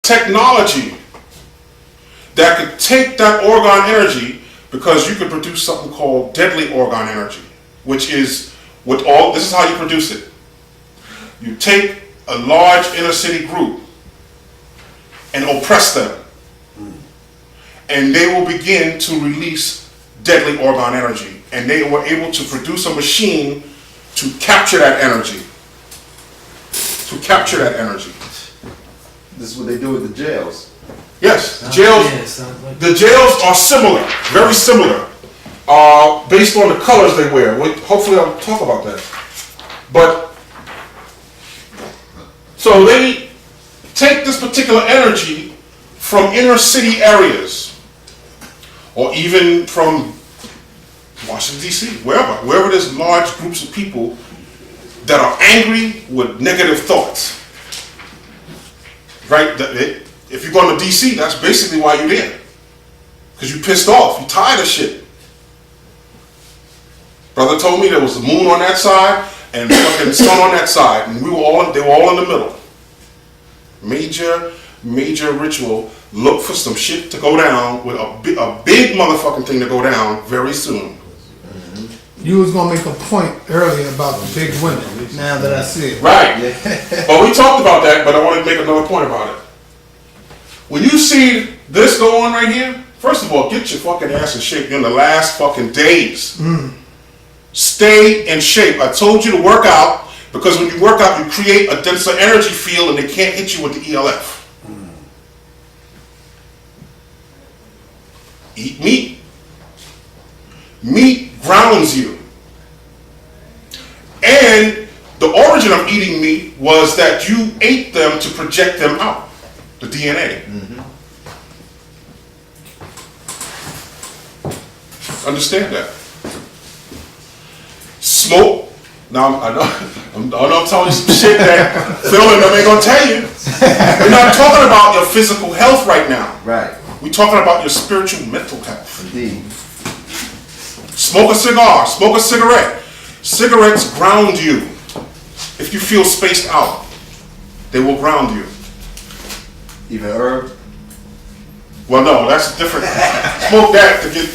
technology that could take that orgone energy, because you could produce something called deadly orgone energy, which is this is how you produce it. You take a large inner city group and oppress them, and they will begin to release deadly orgone energy, and they were able to produce a machine to capture that energy. This is what they do with the jails. Yes, the jails are similar, very similar, based on the colors they wear. Hopefully I'll talk about that. But, so they take this particular energy from inner city areas, or even from Washington, D.C., wherever there's large groups of people that are angry with negative thoughts. Right? If you're going to D.C., that's basically why you're there. Because you're pissed off. You're tired of shit. Brother told me there was a moon on that side and fucking sun on that side, and they were all in the middle. Major ritual. Look for some shit to go down, with a big motherfucking thing to go down very soon. You was gonna make a point earlier about the big women. Now that I see it, right? Well, we talked about that, but I want to make another point about it. When you see this go on right here, first of all, get your fucking ass in shape. You're in the last fucking days. Stay in shape. I told you to work out, because when you work out, you create a denser energy field, and they can't hit you with the ELF. Eat meat. Meat grounds you. And the origin of eating meat was that you ate them to project them out, the DNA. Understand that. Smoke. Now I know I'm telling you some shit that Phil and them ain't gonna tell you. We're not talking about your physical health right now. Right. We're talking about your spiritual, mental health. Indeed. Smoke a cigar, smoke a cigarette. Cigarettes ground you. If you feel spaced out, they will ground you. Even herb? Well, no, that's different. Smoke that to get,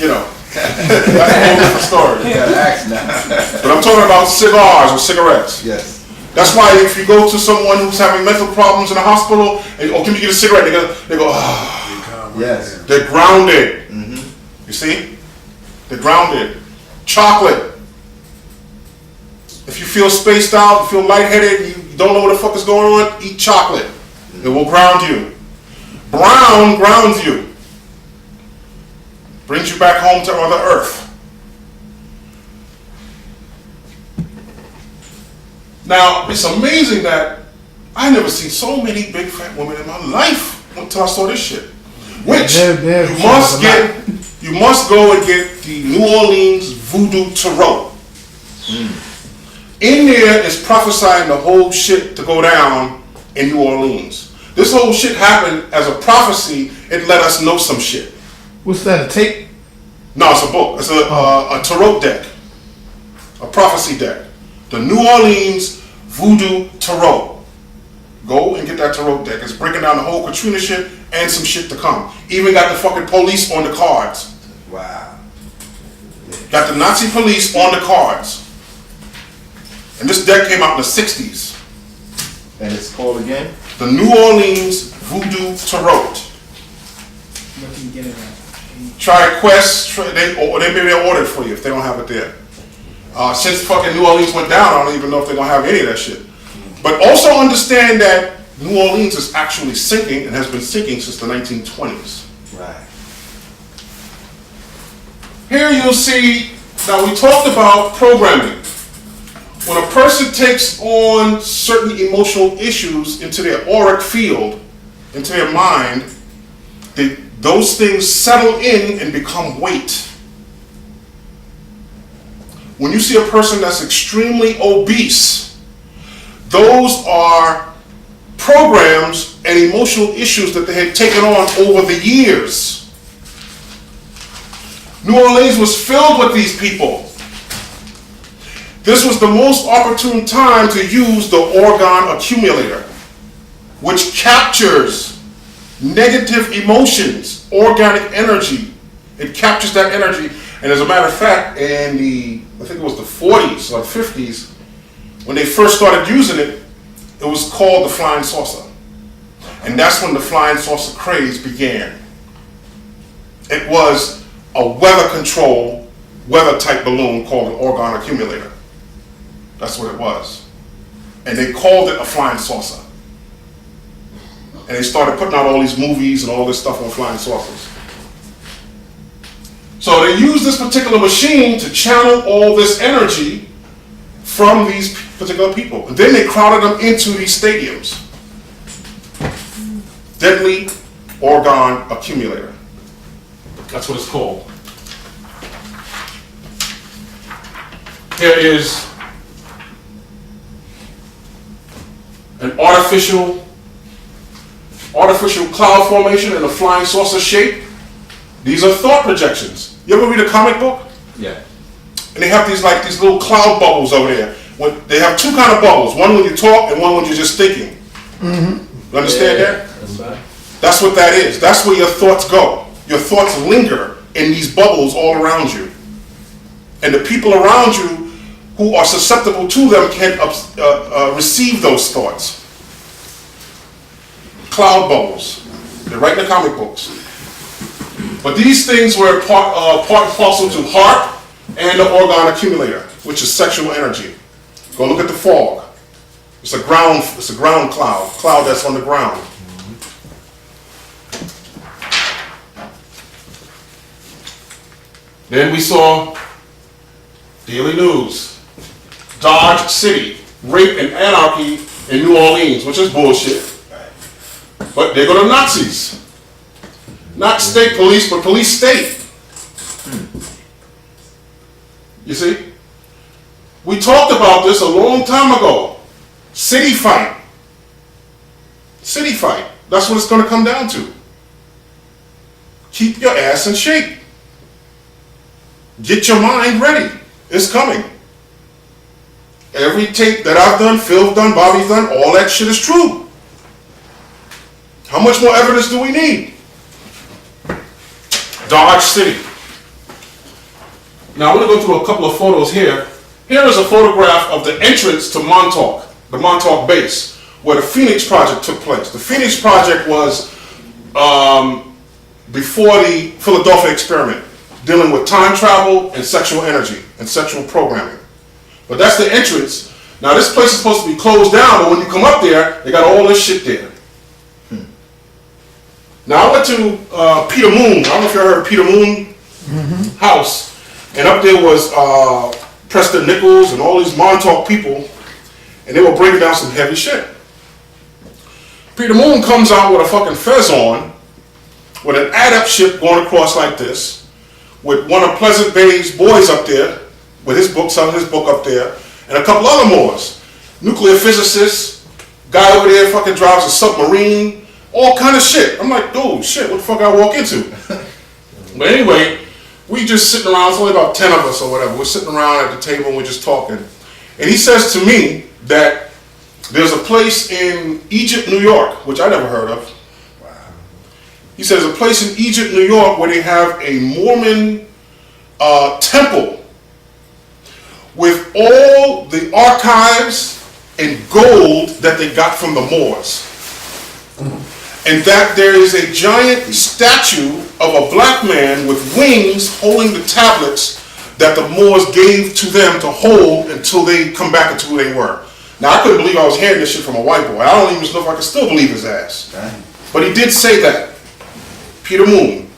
that's a whole different story. You gotta ask now. But I'm talking about cigars or cigarettes. Yes. That's why if you go to someone who's having mental problems in the hospital, and, can you get a cigarette? They go, ah. Yes. They're grounded. You see? They're grounded. Chocolate. If you feel spaced out, you feel lightheaded, you don't know what the fuck is going on, eat chocolate. It will ground you. Brown grounds you. Brings you back home to Mother Earth. Now, it's amazing that I never seen so many big fat women in my life until I saw this shit. Which you must go and get the New Orleans Voodoo Tarot. In there is prophesying the whole shit to go down in New Orleans. This whole shit happened as a prophecy. It let us know some shit. What's that, a tape? No, it's a book. It's a tarot deck. A prophecy deck. The New Orleans Voodoo Tarot. Go and get that tarot deck. It's breaking down the whole Katrina shit and some shit to come. Even got the fucking police on the cards. Wow. Got the Nazi police on the cards. And this deck came out in the 60s. And it's called again? The New Orleans Voodoo Tarot. What can you get it at? Try Quest, maybe they'll order it for you if they don't have it there. Since fucking New Orleans went down, I don't even know if they're gonna have any of that shit. But also understand that New Orleans is actually sinking and has been sinking since the 1920s. Right. Here you'll see, now we talked about programming. When a person takes on certain emotional issues into their auric field, into their mind, those things settle in and become weight. When you see a person that's extremely obese, those are programs and emotional issues that they had taken on over the years. New Orleans was filled with these people. This was the most opportune time to use the orgone accumulator, which captures negative emotions, organic energy. It captures that energy. And as a matter of fact, in I think it was the 40s or 50s, when they first started using it, it was called the flying saucer. And that's when the flying saucer craze began. It was a weather control, weather type balloon called an orgone accumulator. That's what it was. And they called it a flying saucer. And they started putting out all these movies and all this stuff on flying saucers. So they used this particular machine to channel all this energy from these particular people. And then they crowded them into these stadiums. Deadly orgone accumulator. That's what it's called. Here is an artificial cloud formation in a flying saucer shape. These are thought projections. You ever read a comic book? Yeah. And they have these little cloud bubbles over there. They have two kind of bubbles. One when you talk and one when you're just thinking. You understand that? That's right. That's what that is. That's where your thoughts go. Your thoughts linger in these bubbles all around you. And the people around you who are susceptible to them can receive those thoughts. Cloud bubbles. They're right in the comic books. But these things were part and parcel to HAARP and the orgone accumulator, which is sexual energy. Go look at the fog. It's a ground cloud that's on the ground. Then we saw Daily News, Dodge City, rape and anarchy in New Orleans, which is bullshit. But there go the Nazis. Not state police, but police state. You see? We talked about this a long time ago. City fight. City fight. That's what it's going to come down to. Keep your ass in shape. Get your mind ready. It's coming. Every tape that I've done, Phil's done, Bobby's done, all that shit is true. How much more evidence do we need? Dodge City. Now I'm going to go through a couple of photos here. Here is a photograph of the entrance to Montauk, the Montauk base, where the Phoenix Project took place. The Phoenix Project was before the Philadelphia experiment, dealing with time travel and sexual energy and sexual programming. But that's the entrance. Now this place is supposed to be closed down, but when you come up there, they got all this shit there. Now I went to Peter Moon. I don't know if you ever heard of Peter Moon house. And up there was Preston Nichols and all these Montauk people. And they were breaking down some heavy shit. Peter Moon comes out with a fucking fez on, with an adept ship going across like this, with one of Pleasant Bay's boys up there, with his book, selling his book up there, and a couple other Moors. Nuclear physicists, guy over there fucking drives a submarine, all kind of shit. I'm like, dude, shit, what the fuck I walk into? But anyway, we just sitting around, it's only about 10 of us or whatever. We're sitting around at the table and we're just talking. And he says to me that there's a place in Egypt, New York, which I never heard of. Wow. He says a place in Egypt, New York, where they have a Mormon temple with all the archives and gold that they got from the Moors. And that there is a giant statue of a black man with wings holding the tablets that the Moors gave to them to hold until they come back into who they were. Now, I couldn't believe I was hearing this shit from a white boy. I don't even know if I can still believe his ass. But he did say that. Peter Moon.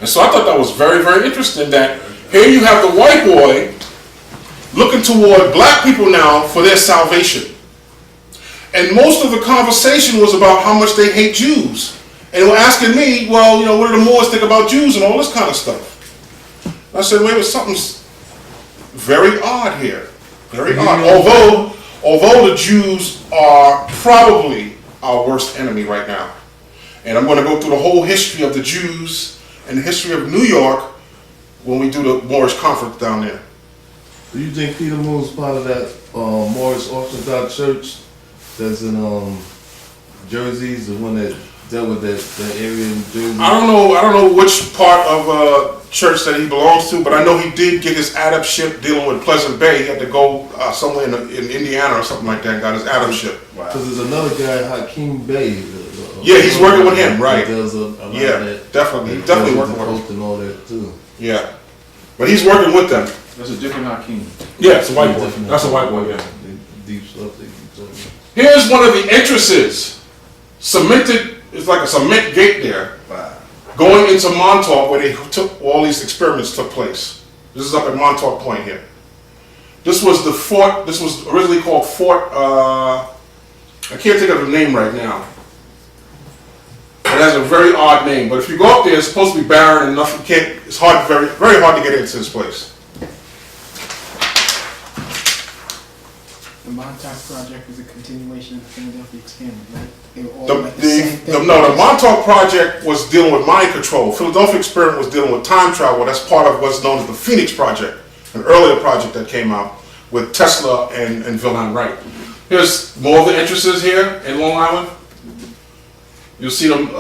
And so I thought that was very, very interesting that here you have the white boy looking toward black people now for their salvation. And most of the conversation was about how much they hate Jews. And they were asking me, well, what do the Moors think about Jews and all this kind of stuff? And I said, wait, something's very odd here. Very odd. Although the Jews are probably our worst enemy right now. And I'm going to go through the whole history of the Jews and the history of New York when we do the Moorish conference down there. Do you think Peter Moon's part of that Moorish Orthodox Church that's in Jersey's the one that dealt with that area in Jersey. I don't know which part of church that he belongs to, but I know he did get his Adam ship dealing with Pleasant Bay. He had to go somewhere in Indiana or something like that and got his Adam ship. Wow. Because there's another guy, Hakeem Bay. Yeah, he's working with him, right. He does a lot Yeah, of that. definitely. He Definitely does working the with coast and all that too. Yeah. But he's working with them. That's a different Hakeem. Yeah, it's a white boy. That's a white boy, yeah. Deep stuff they keep talking. Here's one of the entrances. Cemented, it's like a cement gate there. Wow. Going into Montauk where they took all these experiments took place. This is up at Montauk Point here. This was the fort, this was originally called Fort, I can't think of the name right now. It has a very odd name, but if you go up there, it's supposed to be barren and nothing, it's hard, very, very hard to get into this place. The Montauk Project is a continuation of the Philadelphia experiment, right? They were all like the same thing. No, the Montauk Project was dealing with mind control. Philadelphia Experiment was dealing with time travel. That's part of what's known as the Phoenix Project, an earlier project that came out with Tesla and Wilhelm Wright. Here's more of the entrances here in Long Island. You'll see them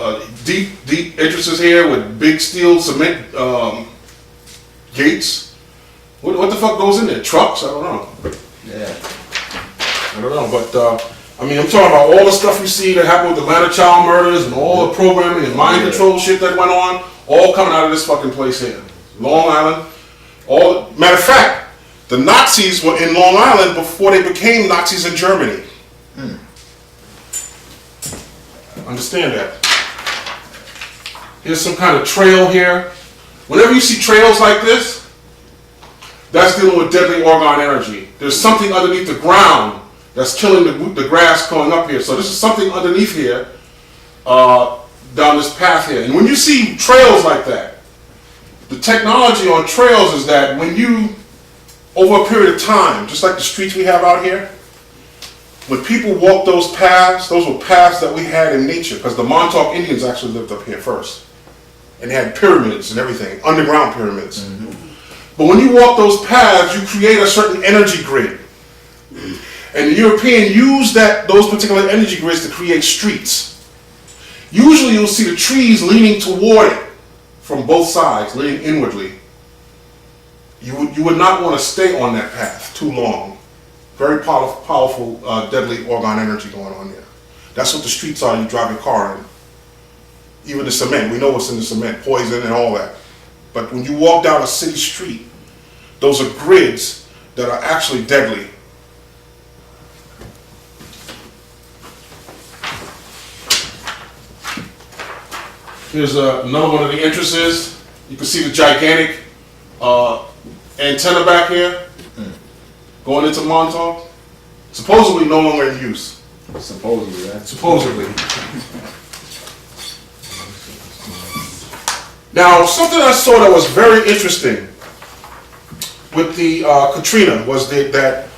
deep entrances here with big steel cement gates. What the fuck goes in there? Trucks? I don't know. Yeah. I don't know, but I mean, I'm talking about all the stuff you see that happened with the Atlanta child murders and all the programming and mind control shit that went on, all coming out of this fucking place here. Long Island. Matter of fact, the Nazis were in Long Island before they became Nazis in Germany. Understand that. Here's some kind of trail here. Whenever you see trails like this, that's dealing with deadly orgone energy. There's something underneath the ground that's killing the grass going up here. So this is something underneath here, down this path here. And when you see trails like that, the technology on trails is that when you, over a period of time, just like the streets we have out here, when people walk those paths, those were paths that we had in nature, because the Montauk Indians actually lived up here first. And they had pyramids and everything, underground pyramids. Mm-hmm. But when you walk those paths, you create a certain energy grid. And the European used those particular energy grids to create streets. Usually you'll see the trees leaning toward it from both sides, leaning inwardly. You would not want to stay on that path too long. Very powerful, deadly orgone energy going on there. That's what the streets are you drive your car in. Even the cement, we know what's in the cement, poison and all that. But when you walk down a city street, those are grids that are actually deadly. Here's another one of the entrances. You can see the gigantic antenna back here. Going into Montauk, supposedly no longer in use. Supposedly, right? Supposedly. Now, something I saw that was very interesting with the Katrina was that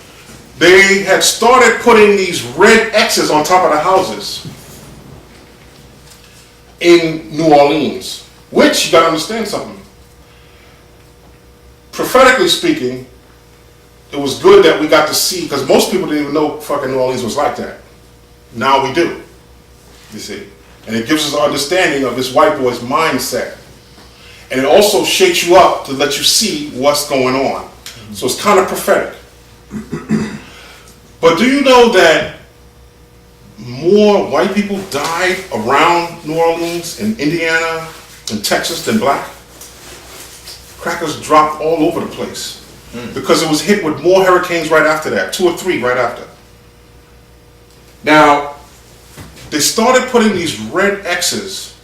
they had started putting these red X's on top of the houses in New Orleans, which, you gotta understand something. Prophetically speaking, it was good that we got to see, because most people didn't even know fucking New Orleans was like that. Now we do, you see. And it gives us an understanding of this white boy's mindset. And it also shakes you up to let you see what's going on. So it's kind of prophetic. But do you know that more white people died around New Orleans, in Indiana, in Texas than black? Crackers dropped all over the place. Because it was hit with more hurricanes right after that, 2 or 3 right after. Now, they started putting these red X's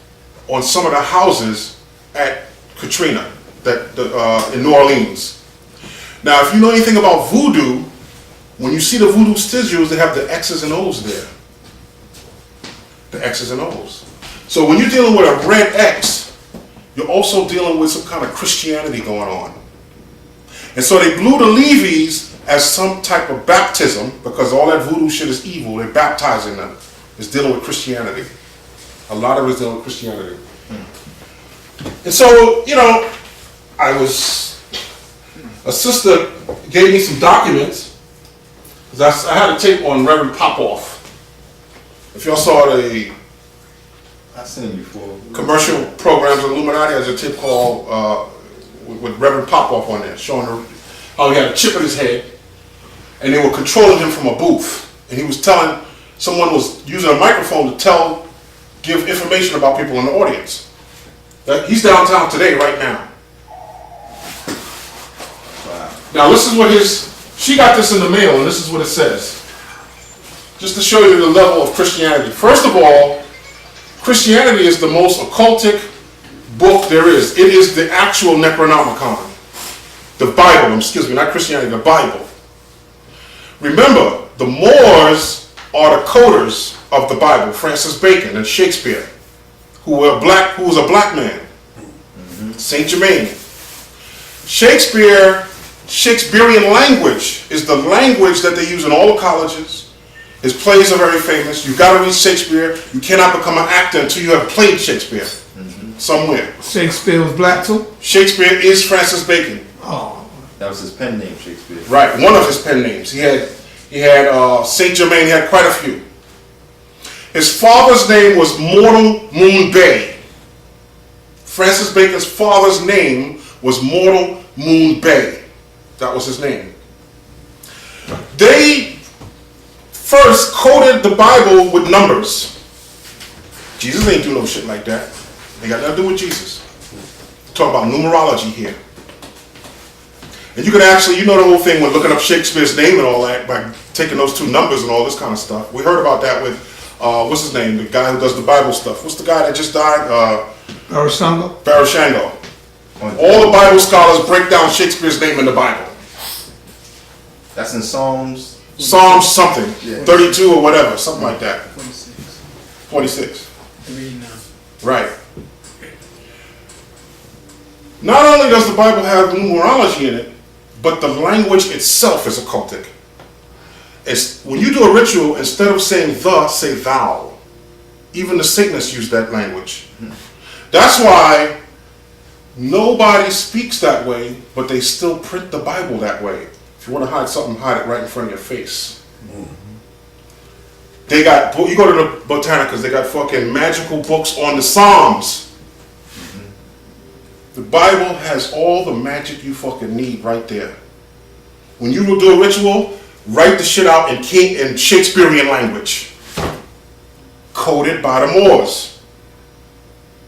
on some of the houses at Katrina in New Orleans. Now, if you know anything about voodoo, when you see the voodoo sigils, they have the X's and O's there. The X's and O's. So when you're dealing with a red X, you're also dealing with some kind of Christianity going on. And so they blew the levees as some type of baptism, because all that voodoo shit is evil. They're baptizing them. It's dealing with Christianity. A lot of it is dealing with Christianity. And so, you know, a sister gave me some documents, because I had a tape on Reverend Popoff. If y'all saw the I've seen it before. commercial programs of Illuminati, there's a tip called with Reverend Popoff on there, showing how he had a chip in his head, and they were controlling him from a booth, and he was telling someone was using a microphone to give information about people in the audience. He's downtown today, right now. Wow. Now this is what she got this in the mail, and this is what it says. Just to show you the level of Christianity. First of all, Christianity is the most occultic book there is. It is the actual Necronomicon. The Bible, excuse me, not Christianity, the Bible. Remember, the Moors are the coders of the Bible, Francis Bacon and Shakespeare, who was a black man. Saint Germain. Shakespearean language is the language that they use in all the colleges. His plays are very famous. You've got to read Shakespeare. You cannot become an actor until you have played Shakespeare somewhere. Shakespeare was black too? Shakespeare is Francis Bacon. Oh. That was his pen name, Shakespeare. Right, one of his pen names. He had Saint Germain. He had quite a few. His father's name was Mortal Moon Bay. Francis Bacon's father's name was Mortal Moon Bay. That was his name. They first coded the Bible with numbers. Jesus ain't do no shit like that. They got nothing to do with Jesus. Talk about numerology here. And you can actually, you know the whole thing with looking up Shakespeare's name and all that by taking those two numbers and all this kind of stuff. We heard about that with, what's his name? The guy who does the Bible stuff. What's the guy that just died? Arashango? Barashango. All the Bible scholars break down Shakespeare's name in the Bible. That's in Psalms. Psalms something. Yeah. 32 or whatever, something like that. 46. 46. 3 now. Right. Not only does the Bible have numerology in it, but the language itself is occultic. It's, when you do a ritual, instead of saying the, say thou. Even the Satanists use that language. That's why nobody speaks that way, but they still print the Bible that way. If you want to hide something, hide it right in front of your face. They got, you go to the Botanicas, they got fucking magical books on the Psalms. The Bible has all the magic you fucking need right there. When you will do a ritual, write the shit out in Shakespearean language. Coded by the Moors.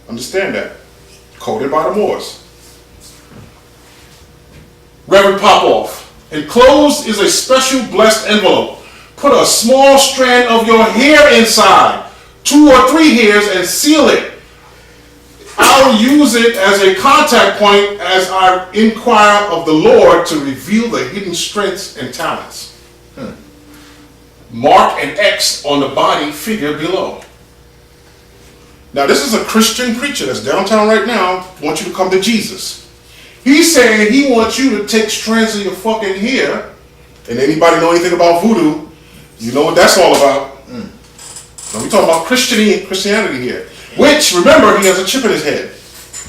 Understand that? Coded by the Moors. Reverend Popoff. Enclosed is a special blessed envelope. Put a small strand of your hair inside, 2 or 3 hairs, and seal it. I'll use it as a contact point as I inquire of the Lord to reveal the hidden strengths and talents. Mark an X on the body figure below. Now this is a Christian preacher that's downtown right now, wants you to come to Jesus. He's saying he wants you to take strands of your fucking hair, and anybody know anything about voodoo, you know what that's all about. Now we're talking about Christianity here. Which, remember, he has a chip in his head.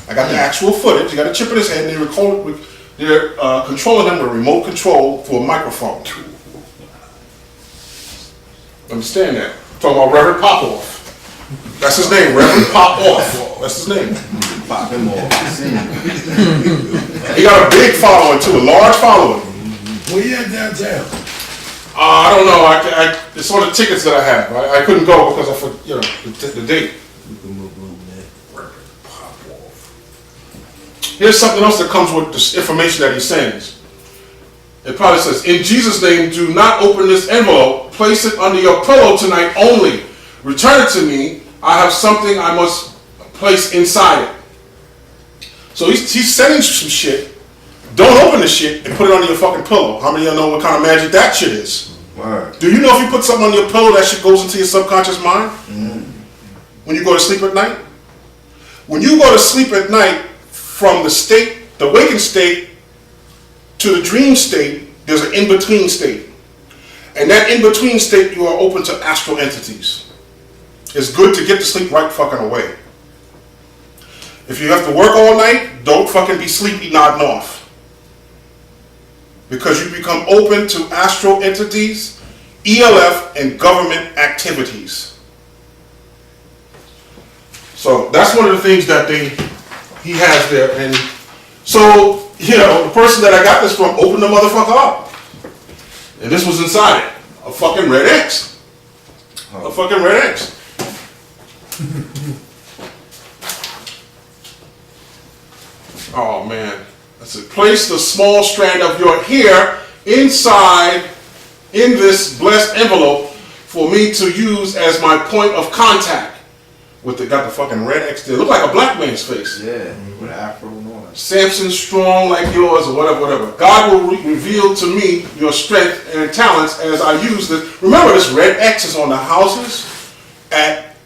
I got the actual footage. He got a chip in his head, and they're controlling him with a remote control for a microphone. Understand that? I'm talking about Reverend Popoff. That's his name, Reverend Popoff. That's his name. Pop him off. He got a big following too, a large following. Where you at downtown? I don't know. It's on the tickets that I have. I couldn't go because I forgot, the date. Here's something else that comes with this information that he sends. It probably says, in Jesus' name, do not open this envelope. Place it under your pillow tonight only. Return it to me. I have something I must place inside it. So he's sending you some shit. Don't open the shit and put it under your fucking pillow. How many of y'all know what kind of magic that shit is? Word. Do you know if you put something on your pillow, that shit goes into your subconscious mind? When you go to sleep at night? When you go to sleep at night, from the waking state, to the dream state, there's an in-between state. And that in-between state, you are open to astral entities. It's good to get to sleep right fucking away. If you have to work all night, don't fucking be sleepy nodding off. Because you become open to astral entities, ELF, and government activities. So that's one of the things that he has there. And so, you know, the person that I got this from opened the motherfucker up. And this was inside it. A fucking red X. A fucking red X. Oh man. That's it. Place the small strand of your hair inside in this blessed envelope for me to use as my point of contact. Got the fucking red X there. Look like a black man's face. Yeah, with afro and all that. Samson strong like yours or whatever. God will reveal to me your strength and talents as I use this. Remember, this red X is on the houses at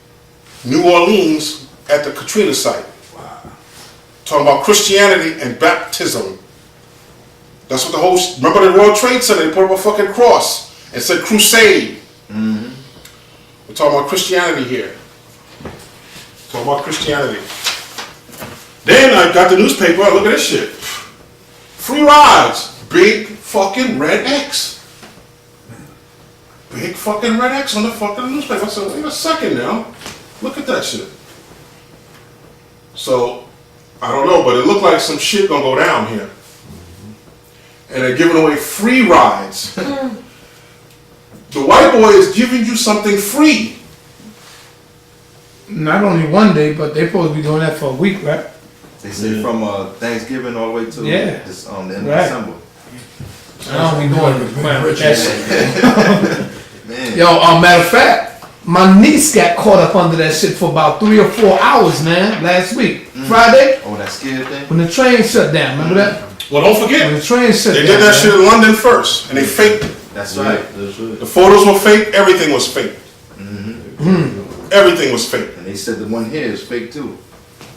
New Orleans at the Katrina site. Wow. Talking about Christianity and baptism. That's what the whole, remember the World Trade Center, they put up a fucking cross and said crusade. Mm-hmm. We're talking about Christianity here. Talking about Christianity. Then I got the newspaper, look at this shit. Free rides. Big fucking red X. Big fucking red X on the fucking newspaper. I said, wait a second now. Look at that shit. So, I don't know, but it looked like some shit gonna go down here. And they're giving away free rides. The white boy is giving you something free. Not only one day, but they're supposed to be doing that for a week, right? They say from Thanksgiving all the way to the end of December. I don't be doing that shit. Man. Yo, matter of fact, my niece got caught up under that shit for about 3 or 4 hours, man, last week. Friday, Oh, that scared thing? when the train shut down, remember that? Well, don't When forget, the train shut they down. did that shit in London first, and they faked it. That's right. That's right. The photos were fake, everything was fake. Everything was fake. And they said the one here is fake too.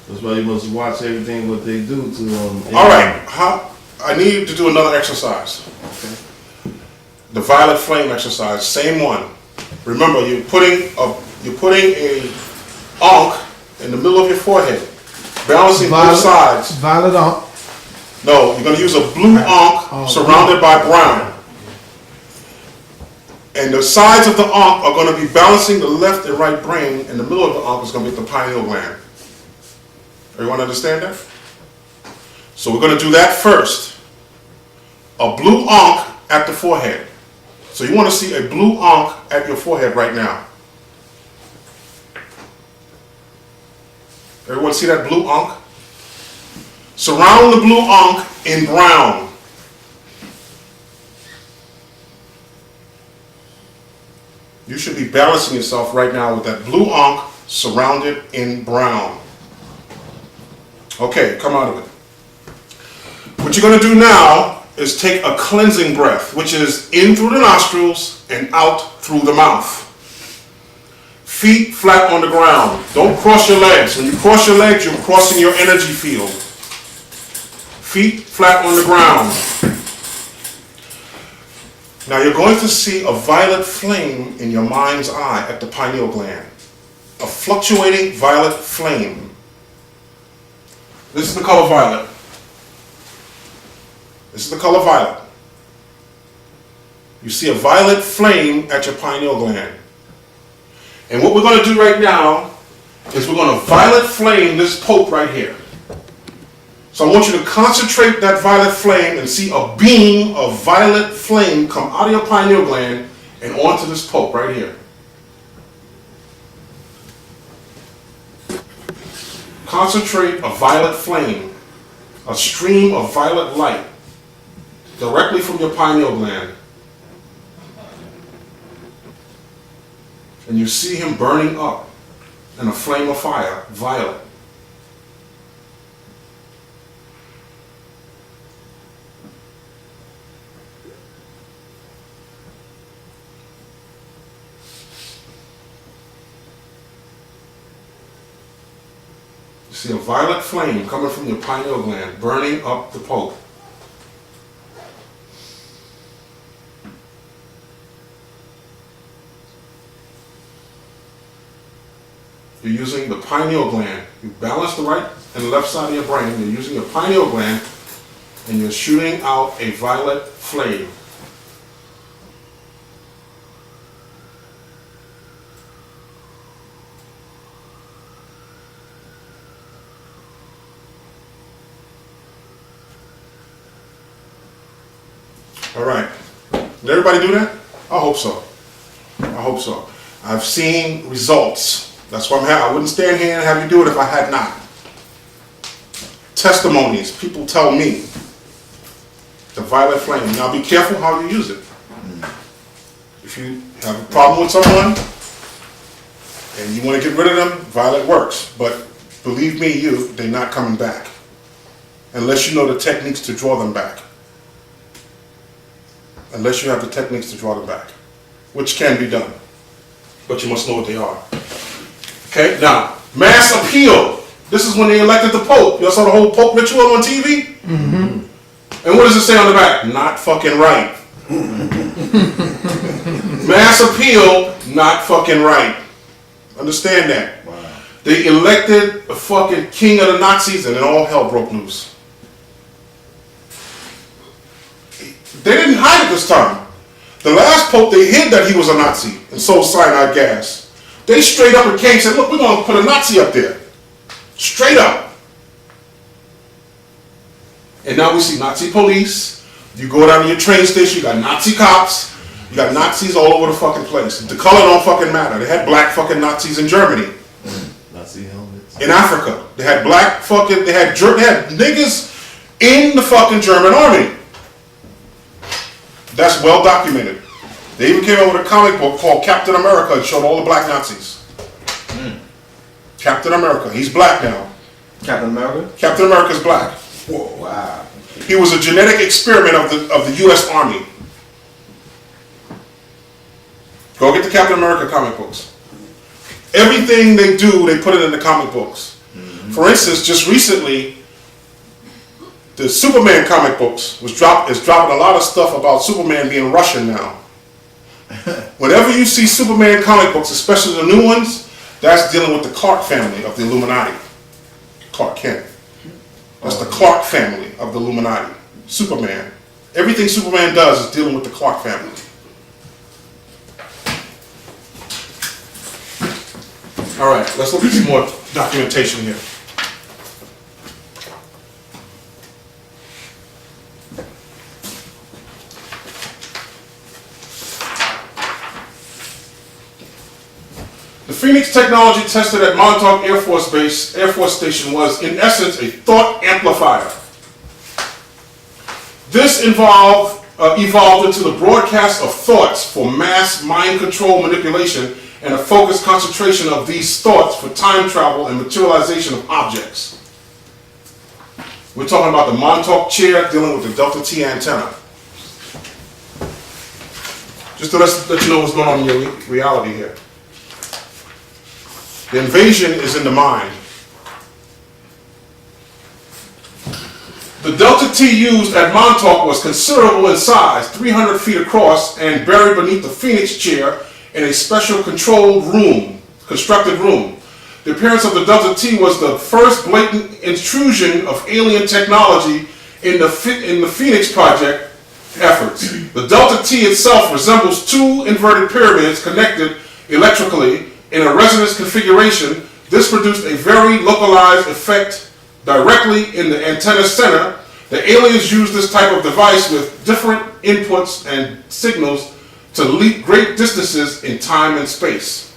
That's why you must watch everything what they do to All right, I need to do another exercise. Okay. The violet flame exercise, same one. Remember, you're putting a ankh in the middle of your forehead, balancing both sides. Violet on. No, you're going to use a blue ankh surrounded by brown. And the sides of the ankh are going to be balancing the left and right brain, and the middle of the ankh is going to be the pineal gland. Everyone understand that? So we're going to do that first. A blue ankh at the forehead. So you want to see a blue ankh at your forehead right now. Everyone see that blue ankh? Surround the blue ankh in brown. You should be balancing yourself right now with that blue ankh surrounded in brown. Okay, come out of it. What you're going to do now is take a cleansing breath, which is in through the nostrils and out through the mouth. Feet flat on the ground. Don't cross your legs. When you cross your legs, you're crossing your energy field. Feet flat on the ground. Now you're going to see a violet flame in your mind's eye at the pineal gland. A fluctuating violet flame. This is the color violet. This is the color violet. You see a violet flame at your pineal gland. And what we're going to do right now is we're going to violet flame this pope right here. So I want you to concentrate that violet flame and see a beam of violet flame come out of your pineal gland and onto this pope right here. Concentrate a violet flame, a stream of violet light directly from your pineal gland. And you see him burning up in a flame of fire, violet. You see a violet flame coming from your pineal gland, burning up the pope. You're using the pineal gland. You balance the right and left side of your brain. You're using your pineal gland and you're shooting out a violet flame. All right. Did everybody do that? I hope so. I hope so. I've seen results. That's why I wouldn't stand here and have you do it if I had not. Testimonies. People tell me. The violet flame. Now be careful how you use it. If you have a problem with someone and you want to get rid of them, violet works. But believe me, they're not coming back. Unless you know the techniques to draw them back. Unless you have the techniques to draw them back. Which can be done. But you must know what they are. Okay, now, mass appeal. This is when they elected the Pope. You all saw the whole Pope ritual on TV? Mm-hmm. And what does it say on the back? Not fucking right. Mass appeal, not fucking right. Understand that. Wow. They elected the fucking king of the Nazis and then all hell broke loose. They didn't hide it this time. The last Pope, they hid that he was a Nazi and sold cyanide gas. They straight up and came and said, look, we're going to put a Nazi up there. Straight up. And now we see Nazi police. You go down to your train station, you got Nazi cops. You got Nazis all over the fucking place. The color don't fucking matter. They had black fucking Nazis in Germany. Nazi helmets. In Africa. They had black fucking, they had niggas in the fucking German army. That's well documented. They even came out with a comic book called Captain America and showed all the black Nazis. Captain America. He's black now. Captain America? Captain America's black. Whoa, wow. He was a genetic experiment of the U.S. Army. Go get the Captain America comic books. Everything they do, they put it in the comic books. Mm-hmm. For instance, just recently, the Superman comic books is dropping a lot of stuff about Superman being Russian now. Whenever you see Superman comic books, especially the new ones, that's dealing with the Clark family of the Illuminati. Clark Kent. That's the Clark family of the Illuminati. Superman. Everything Superman does is dealing with the Clark family. All right, let's look at some more documentation here. The Phoenix technology tested at Montauk Air Force Station was, in essence, a thought amplifier. This evolved into the broadcast of thoughts for mass mind control manipulation and a focused concentration of these thoughts for time travel and materialization of objects. We're talking about the Montauk chair dealing with the Delta T antenna. Just to let you know what's going on in your reality here. The invasion is in the mind. The Delta T used at Montauk was considerable in size, 300 feet across, and buried beneath the Phoenix chair in a special constructed room. The appearance of the Delta T was the first blatant intrusion of alien technology in the Phoenix Project efforts. The Delta T itself resembles two inverted pyramids connected electrically in a resonance configuration. This produced a very localized effect directly in the antenna center. The aliens used this type of device with different inputs and signals to leap great distances in time and space.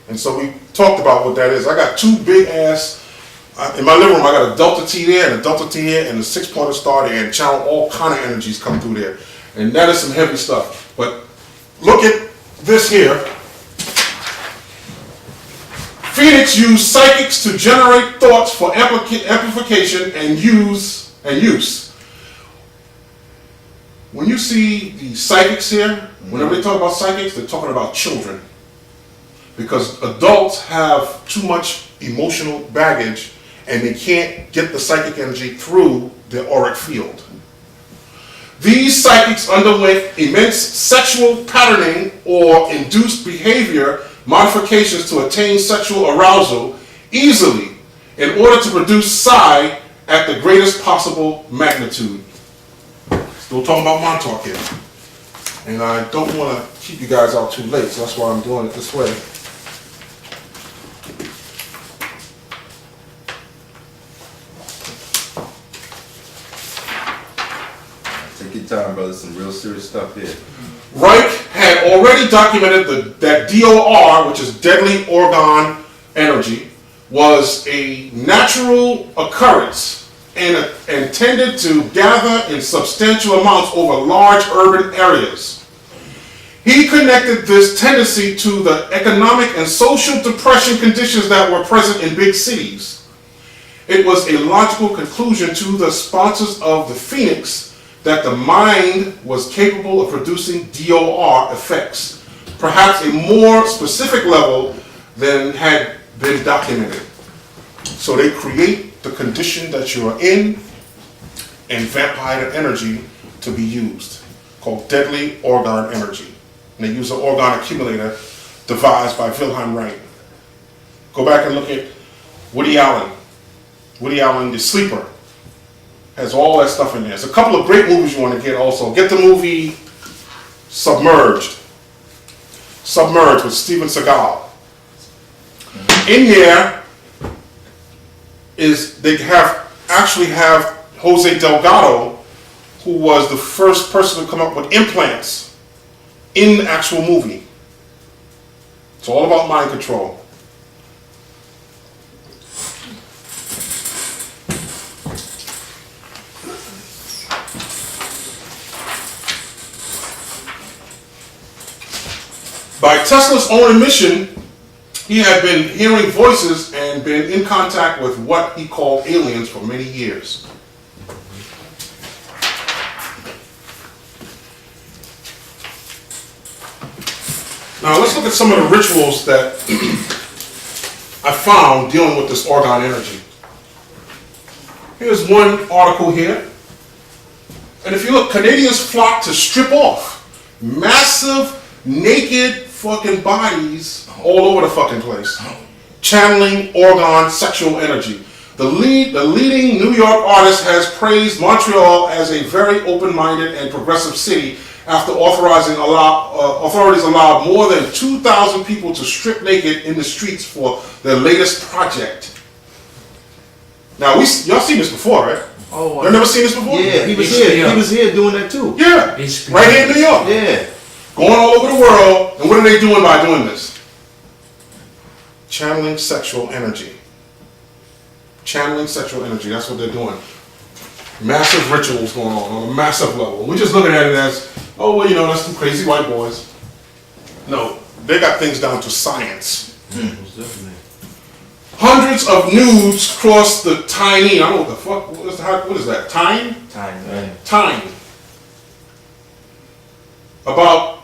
And so we talked about what that is. I got two big ass, in my living room I got a Delta T there and a Delta T here and a 6-pointer star there and channel all kind of energies come through there. And that is some heavy stuff. But look at this here. Phoenix used psychics to generate thoughts for amplification and use. When you see the psychics here, whenever they talk about psychics, they're talking about children. Because adults have too much emotional baggage and they can't get the psychic energy through the auric field. These psychics underwent immense sexual patterning or induced behavior modifications to attain sexual arousal easily in order to produce psi at the greatest possible magnitude. Still talking about Montauk here. And I don't want to keep you guys out too late, so that's why I'm doing it this way. Take your your time, brother. Some real serious stuff here. Reich had already documented that DOR, which is deadly orgone energy, was a natural occurrence and tended to gather in substantial amounts over large urban areas. He connected this tendency to the economic and social depression conditions that were present in big cities. It was a logical conclusion to the sponsors of the Phoenix that the mind was capable of producing DOR effects, perhaps a more specific level than had been documented. So they create the condition that you are in and vampire energy to be used, called deadly orgone energy. And they use an orgone accumulator devised by Wilhelm Reich. Go back and look at Woody Allen. Woody Allen, The Sleeper, has all that stuff in there. There's a couple of great movies you want to get also. Get the movie Submerged. Submerged with Steven Seagal. In there is, they actually have Jose Delgado, who was the first person to come up with implants in the actual movie. It's all about mind control. By Tesla's own admission, he had been hearing voices and been in contact with what he called aliens for many years. Now let's look at some of the rituals that I found dealing with this orgone energy. Here's one article here. And if you look, Canadians flock to strip off massive, naked fucking bodies all over the fucking place, channeling orgone sexual energy. The leading New York artist has praised Montreal as a very open-minded and progressive city after authorities allowed more than 2,000 people to strip naked in the streets for their latest project. Now, y'all seen this before, right? Oh, Y'all never seen this before? Yeah, he was here. He was here doing that too. Yeah, right here in New York. Yeah. Going all over the world, and what are they doing by doing this? Channeling sexual energy. Channeling sexual energy, that's what they're doing. Massive rituals going on a massive level. We're just looking at it as, oh, well, you know, that's some crazy white boys. No, they got things down to science. Hundreds of nudes cross the Tyne. I don't know what the fuck, what is that? Tyne? Tyne. About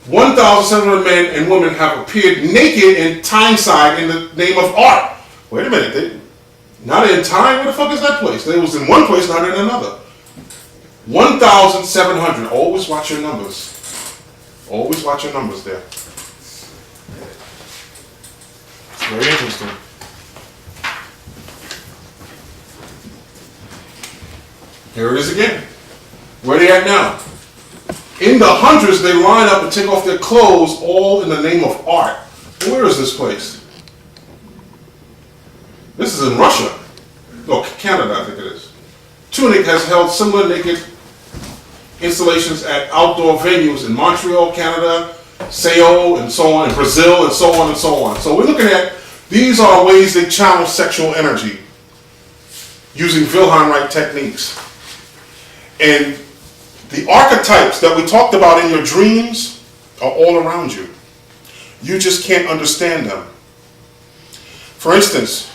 1,700 men and women have appeared naked in Tyneside in the name of art. Wait a minute, not in Tyne? Where the fuck is that place? They was in one place, not in another. 1,700. Always watch your numbers. Always watch your numbers there. It's very interesting. Here it is again. Where are they at now? In the hundreds, they line up and take off their clothes, all in the name of art. Where is this place? This is in Russia. No, Canada, I think it is. Tunic has held similar naked installations at outdoor venues in Montreal, Canada, Seoul, and so on, in Brazil, and so on and so on. So we're looking at, these are ways they channel sexual energy using Wilhelm Reich techniques. And the archetypes that we talked about in your dreams are all around you. You just can't understand them. For instance,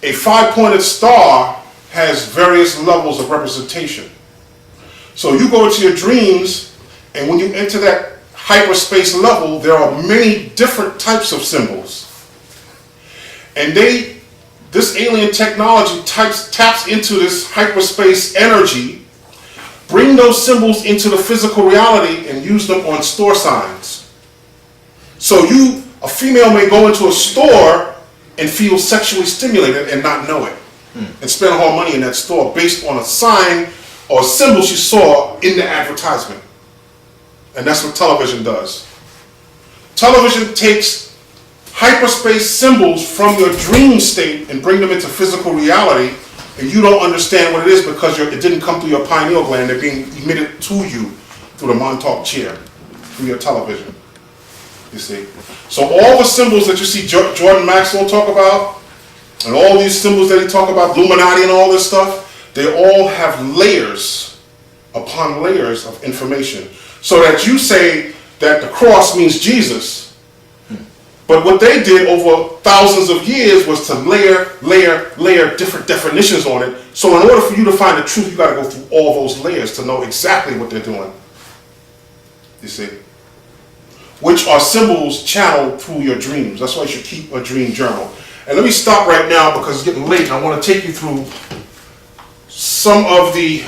a 5-pointed star has various levels of representation. So you go into your dreams, and when you enter that hyperspace level, there are many different types of symbols. And this alien technology taps into this hyperspace energy, bring those symbols into the physical reality and use them on store signs. So a female may go into a store and feel sexually stimulated and not know it. And spend all her money in that store based on a sign or a symbol she saw in the advertisement. And that's what television does. Television takes hyperspace symbols from your dream state and bring them into physical reality and you don't understand what it is because it didn't come through your pineal gland. They're being emitted to you through the Montauk chair, through your television. You see? So all the symbols that you see Jordan Maxwell talk about, and all these symbols that he talk about, Illuminati and all this stuff, they all have layers upon layers of information. So that you say that the cross means Jesus, but what they did over thousands of years was to layer different definitions on it. So in order for you to find the truth, you got to go through all those layers to know exactly what they're doing. You see? Which are symbols channeled through your dreams. That's why you should keep a dream journal. And let me stop right now because it's getting late and I want to take you through some of the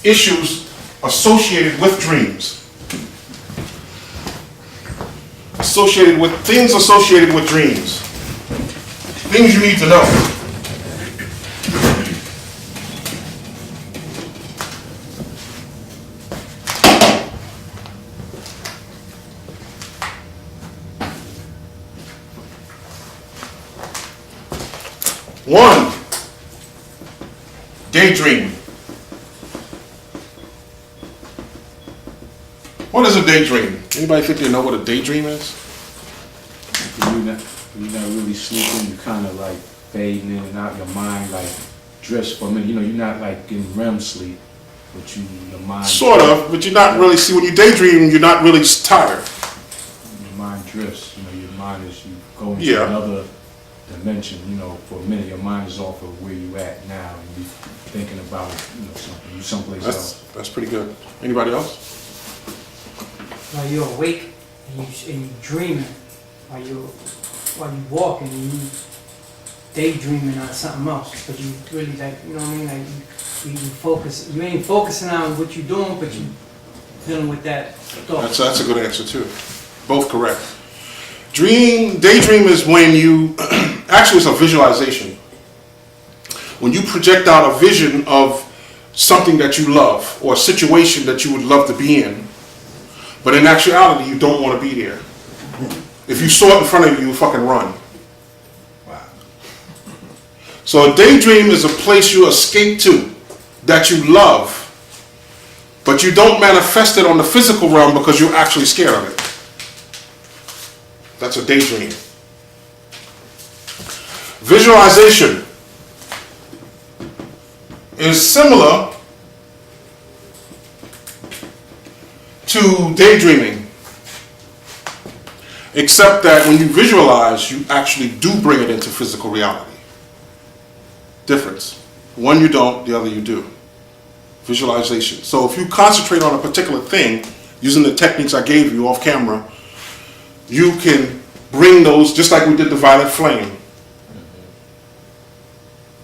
issues associated with dreams. Things associated with dreams. Things you need to know. One, daydream. What is a daydream? Anybody think they know what a daydream is? You're not really sleeping, you kind of like fading in and out, your mind like drifts for a minute. You know, you're not like in REM sleep, but your mind... Sort of, but you're not really, see when you daydream, you're not really tired. Your mind drifts, you know, your mind is, you go into another dimension, you know, for a minute, your mind is off of where you at now, and you're thinking about, you know, something, you someplace else. That's pretty good. Anybody else? While you're awake and you dreaming, while you walking and you daydreaming on something else, but you really like, you know what I mean, like you focus, you ain't focusing on what you're doing, but you dealing with that thought. That's a good answer too. Both correct. Daydream is when you, actually it's a visualization. When you project out a vision of something that you love or a situation that you would love to be in, but in actuality you don't want to be there. If you saw it in front of you, you would fucking run. Wow. So a daydream is a place you escape to that you love, but you don't manifest it on the physical realm because you're actually scared of it. That's a daydream. Visualization is similar to daydreaming, except that when you visualize, you actually do bring it into physical reality. Difference. One you don't, the other you do. Visualization. So if you concentrate on a particular thing, using the techniques I gave you off camera, you can bring those, just like we did the violet flame.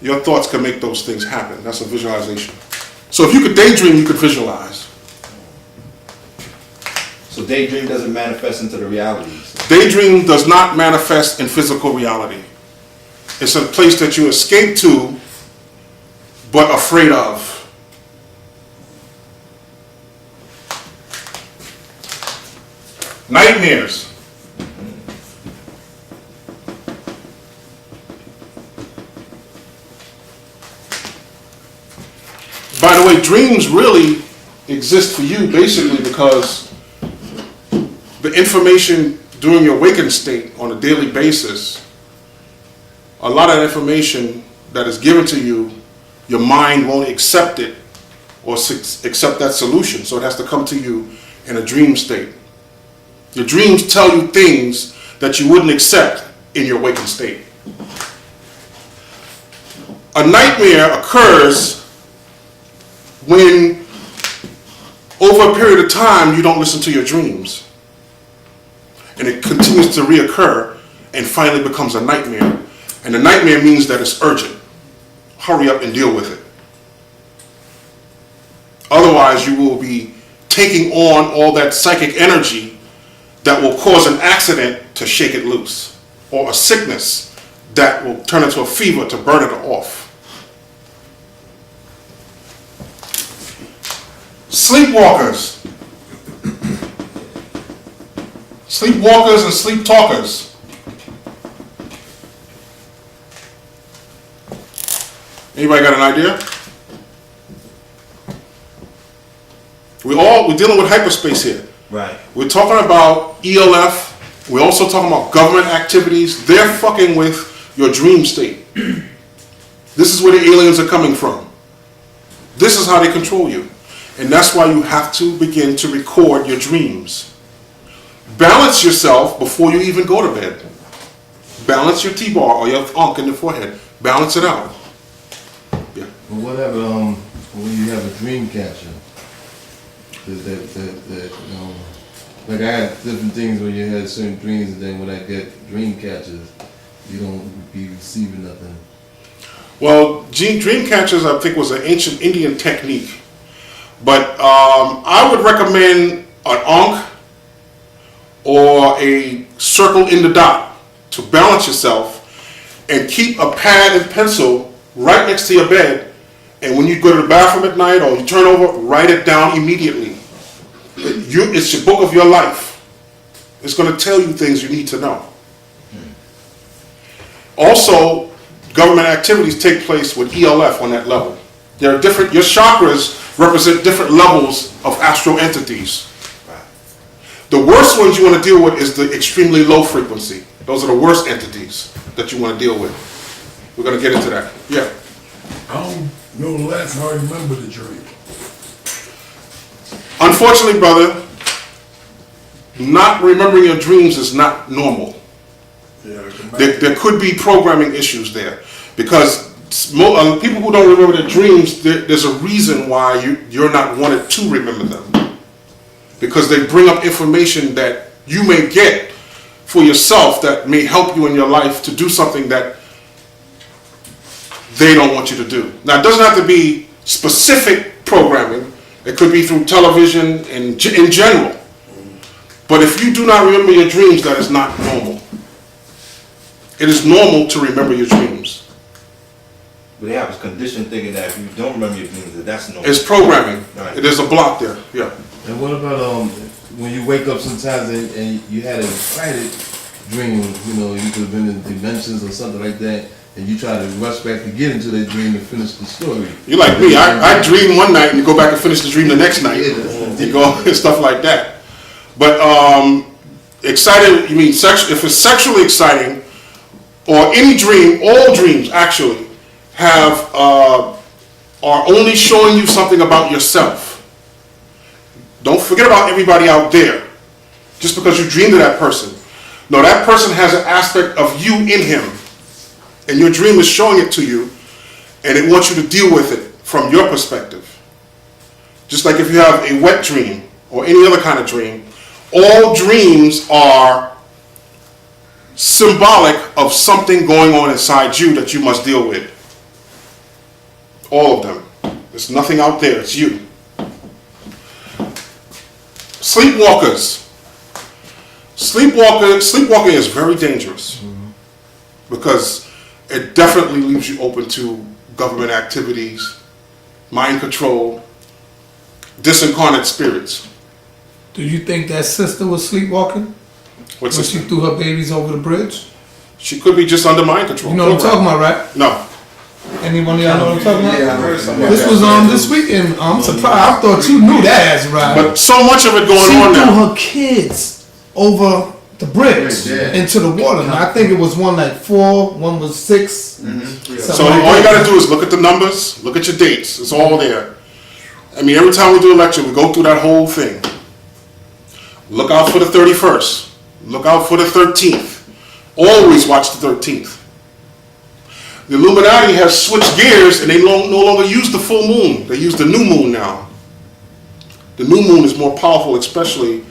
Your thoughts can make those things happen. That's a visualization. So if you could daydream, you could visualize. So daydream doesn't manifest into the realities. Daydream does not manifest in physical reality. It's a place that you escape to, but afraid of. Nightmares. By the way, dreams really exist for you basically because the information during your waking state on a daily basis, a lot of information that is given to you, your mind won't accept it or accept that solution. So it has to come to you in a dream state. Your dreams tell you things that you wouldn't accept in your waking state. A nightmare occurs when over a period of time you don't listen to your dreams. And it continues to reoccur and finally becomes a nightmare. And the nightmare means that it's urgent. Hurry up and deal with it. Otherwise you will be taking on all that psychic energy that will cause an accident to shake it loose, or a sickness that will turn into a fever to burn it off. Sleepwalkers. Sleepwalkers and sleep talkers. Anybody got an idea? We're dealing with hyperspace here. Right. We're talking about ELF. We're also talking about government activities. They're fucking with your dream state. This is where the aliens are coming from. This is how they control you. And that's why you have to begin to record your dreams. Balance yourself before you even go to bed. Balance your T-bar or your unk in the forehead. Balance it out. Yeah. Well, whatever, when you have a dream catcher, like I had different things when you had certain dreams, and then when I get dream catchers, you don't be receiving nothing. Well, dream catchers, I think, was an ancient Indian technique. But I would recommend an ankh or a circle in the dot to balance yourself, and keep a pad and pencil right next to your bed. And when you go to the bathroom at night or you turn over, write it down immediately. It's your book of your life. It's going to tell you things you need to know. Also, government activities take place with ELF on that level. There are different, your chakras represent different levels of astral entities. The worst ones you want to deal with is the extremely low frequency. Those are the worst entities that you want to deal with. We're going to get into that. Yeah. I don't know the last time I remember the dream. Unfortunately, brother, not remembering your dreams is not normal. Yeah, There could be programming issues there, because people who don't remember their dreams, there's a reason why you're not wanted to remember them, because they bring up information that you may get for yourself that may help you in your life to do something that they don't want you to do. Now, it doesn't have to be specific programming. It could be through television and in general. But if you do not remember your dreams, that is not normal. It is normal to remember your dreams. But they have a condition thinking that if you don't remember your dreams, that's normal. It's programming. Right. There's a block there. Yeah. And what about when you wake up sometimes and you had a excited dream, you could have been in dimensions or something like that, and you try to rush back to get into that dream to finish the story. You're like me. I dream one night and you go back and finish the dream the next night. You go and stuff like that. But excited, you mean if it's sexually exciting, or any dream, all dreams actually are only showing you something about yourself. Don't forget about everybody out there just because you dreamed of that person. No, that person has an aspect of you in him, and your dream is showing it to you, and it wants you to deal with it from your perspective. Just like if you have a wet dream or any other kind of dream, all dreams are symbolic of something going on inside you that you must deal with. All of them. There's nothing out there, it's you. Sleepwalkers. Sleepwalking is very dangerous, because it definitely leaves you open to government activities, mind control, disincarnate spirits. Do you think that sister was sleepwalking What's when this? she threw her babies over the bridge? She could be just under mind control. You know what I'm talking about, right? No. Anyone of y'all know what I'm talking about? Yeah, I heard something. This was this weekend. I'm surprised. I thought you knew that ass, right? But so much of it going She on threw now. her kids over the bridge into the water. Now, I think it was one like 4, one was 6. So all you got to do is look at the numbers, look at your dates. It's all there. I mean, every time we do a lecture, we go through that whole thing. Look out for the 31st. Look out for the 13th. Always watch the 13th. The Illuminati has switched gears, and they no longer use the full moon. They use the new moon now. The new moon is more powerful, especially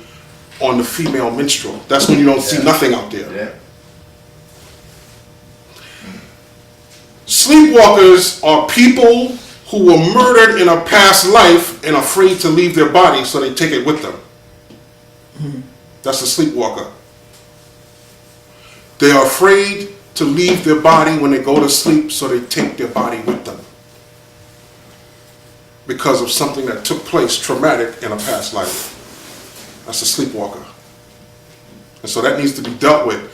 on the female minstrel. That's when you don't see nothing out there. Yeah. Sleepwalkers are people who were murdered in a past life and afraid to leave their body, so they take it with them. That's a sleepwalker. They are afraid to leave their body when they go to sleep, so they take their body with them because of something that took place traumatic in a past life. That's a sleepwalker. And so that needs to be dealt with.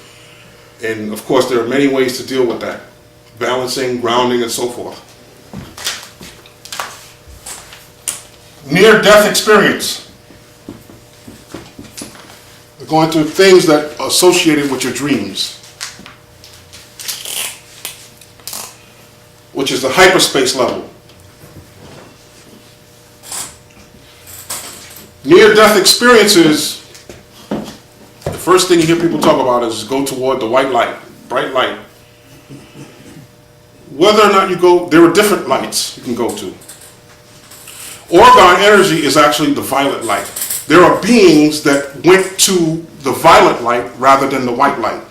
And of course, there are many ways to deal with that. Balancing, grounding, and so forth. near-death experience. We're going through things that are associated with your dreams, which is the hyperspace level. Near-death experiences, the first thing you hear people talk about is go toward the white light, bright light. Whether or not you go, there are different lights you can go to. Orgone energy is actually the violet light. There are beings that went to the violet light rather than the white light.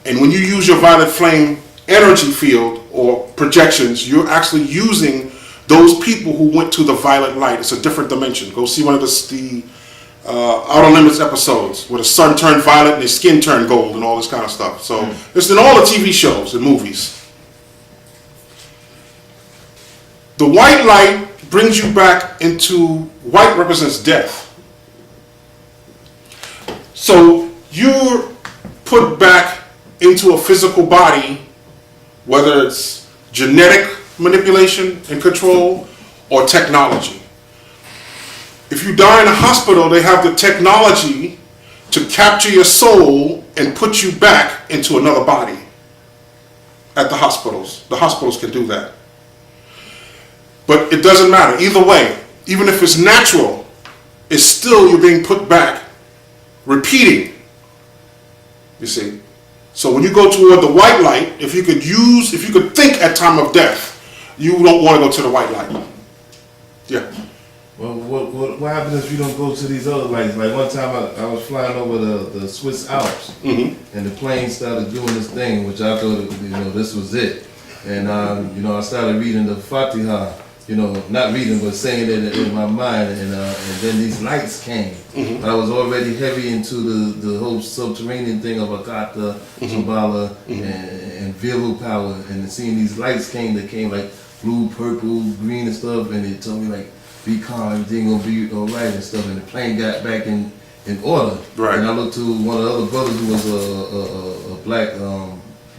And when you use your violet flame energy field or projections, you're actually using those people who went to the violet light. It's a different dimension. Go see one of the Outer Limits episodes where the sun turned violet and their skin turned gold and all this kind of stuff. So it's in all the TV shows and movies. The white light brings you back into, white represents death. So you're put back into a physical body, whether it's genetic manipulation and control or technology. If you die in a hospital, they have the technology to capture your soul and put you back into another body at the hospitals. The hospitals can do that. But it doesn't matter. Either way, even if it's natural, it's still you're being put back, repeating. You see? So when you go toward the white light, if you could think at time of death, you don't want to go to the white light. Yeah. Well, what happens if you don't go to these other lights? Like one time I was flying over the Swiss Alps, and the plane started doing this thing, which I thought, this was it. And, I started reading the Fatiha, not reading, but saying it in my mind. And then these lights came. I was already heavy into the whole subterranean thing of Akata, Shambhala, and Viru power. And seeing these lights that came like blue, purple, green and stuff. And it told me like, be calm, everything gonna be all right and stuff. And the plane got back in order. Right. And I looked to one of the other brothers who was a black